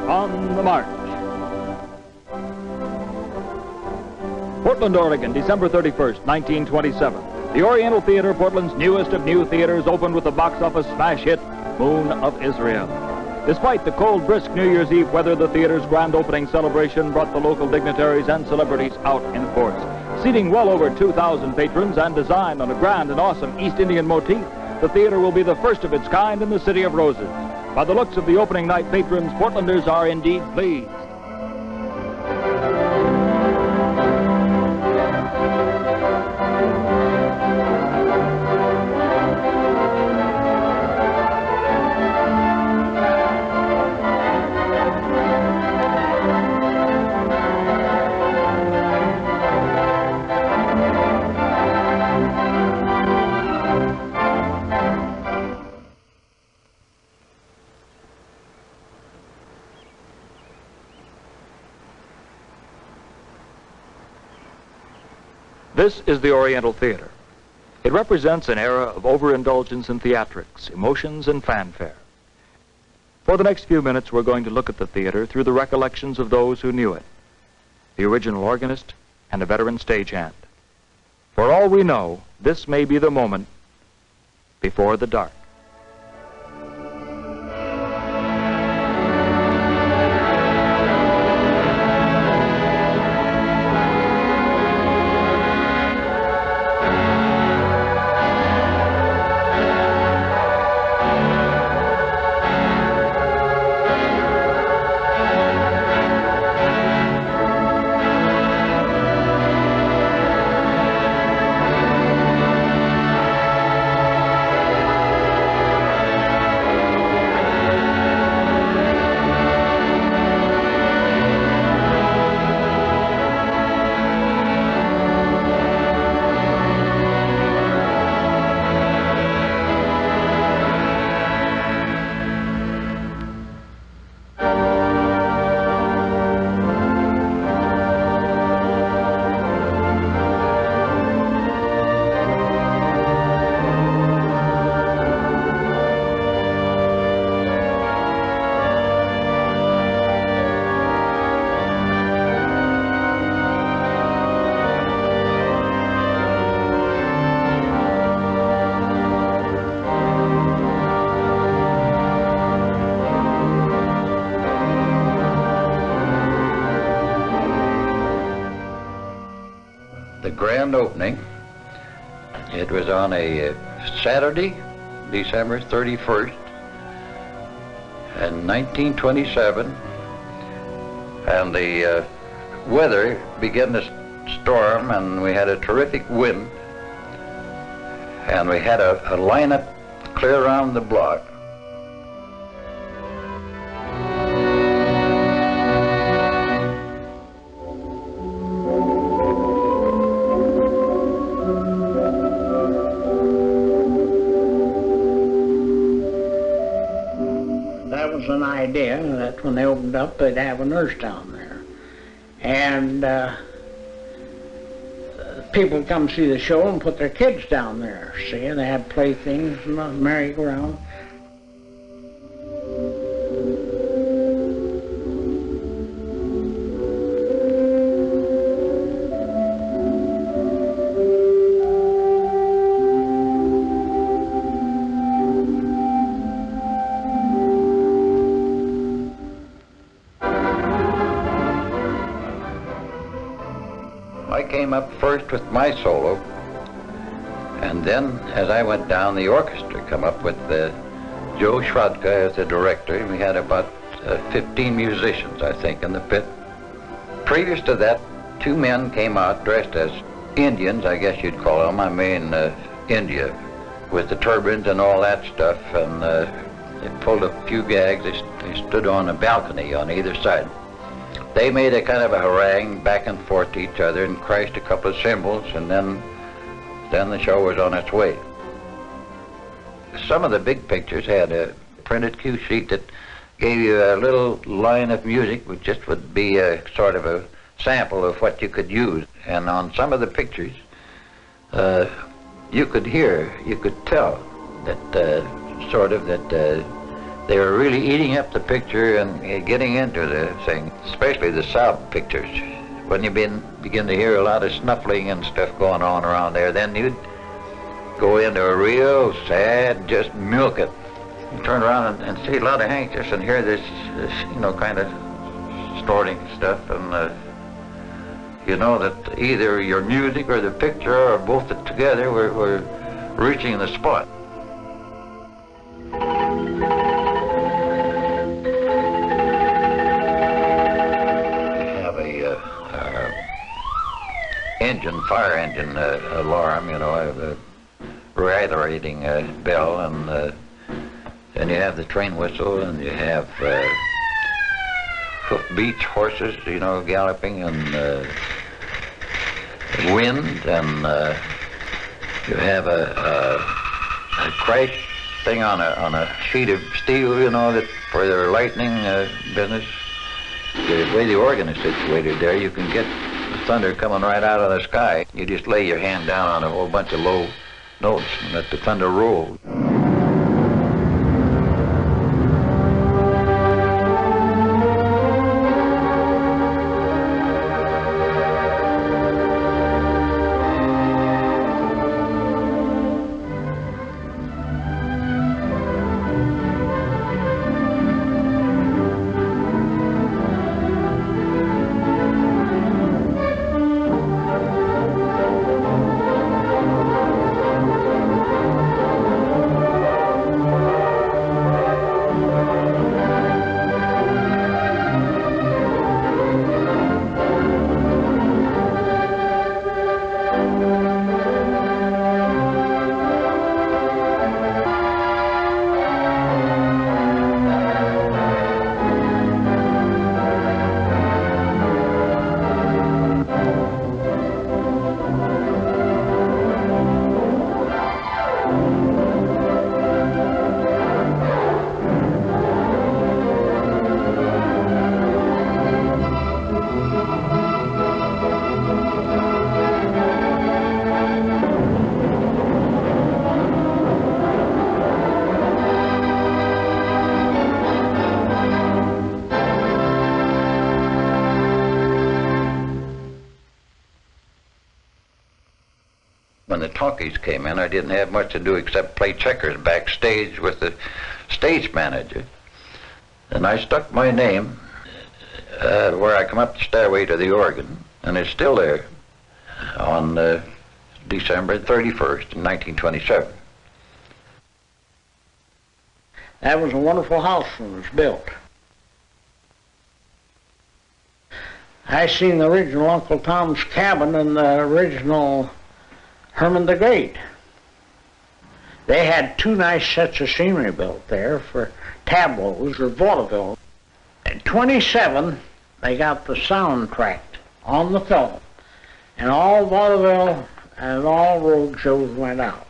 on the march. Portland, Oregon, December 31st, 1927. The Oriental Theatre, Portland's newest of new theaters, opened with the box office smash hit, Moon of Israel. Despite the cold, brisk New Year's Eve weather, the theater's grand opening celebration brought the local dignitaries and celebrities out in force. Seating well over 2,000 patrons and designed on a grand and awesome East Indian motif, the theater will be the first of its kind in the City of Roses. By the looks of the opening night patrons, Portlanders are indeed pleased. This is the Oriental Theatre. It represents an era of overindulgence in theatrics, emotions, and fanfare. For the next few minutes, we're going to look at the theater through the recollections of those who knew it, the original organist and a veteran stagehand. For all we know, this may be the moment before the dark. Grand opening. It was on a Saturday, December 31st, in 1927, and the weather began to storm, and we had a terrific wind, and we had a lineup clear around the block. An idea that when they opened up, they'd have a nurse down there, and people come see the show and put their kids down there. See, they had playthings and a merry-go-round. Came up first with my solo, and then as I went down, the orchestra come up with Joe Schwadka as the director. We had about 15 musicians, I think, in the pit. Previous to that, two men came out dressed as Indians, I guess you'd call them. I mean India, with the turbans and all that stuff, and they pulled a few gags. They stood on a balcony on either side. They made a kind of a harangue back and forth to each other and crashed a couple of cymbals, and then the show was on its way. Some of the big pictures had a printed cue sheet that gave you a little line of music, which just would be a sort of a sample of what you could use. And on some of the pictures, you could hear, you could tell that They were really eating up the picture and getting into the thing, especially the South pictures. When you begin to hear a lot of snuffling and stuff going on around there, then you'd go into a real sad, just milk it. You turn around and see a lot of handkerchiefs and hear this kind of snorting stuff, and you know that either your music or the picture or both together were reaching the spot. Fire engine alarm, a reiterating bell, and then you have the train whistle, and you have hoofbeats, horses, galloping, and wind, and you have a crash thing on a sheet of steel, that for their lightning business. The way the organ is situated there, you can get thunder coming right out of the sky. You just lay your hand down on a whole bunch of low notes and let the thunder roll. When the talkies came in, I didn't have much to do except play checkers backstage with the stage manager. And I stuck my name where I come up the stairway to the organ, and it's still there on December 31st, 1927. That was a wonderful house when it was built. I seen the original Uncle Tom's Cabin and the original Herman the Great. They had two nice sets of scenery built there for tableaus or vaudeville. At 27, they got the sound tracked on the film, and all vaudeville and all road shows went out.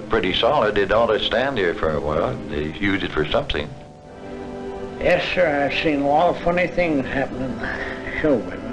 Pretty solid. It ought to stand here for a while. They use it for something. Yes, sir. I've seen a lot of funny things happen in the show business.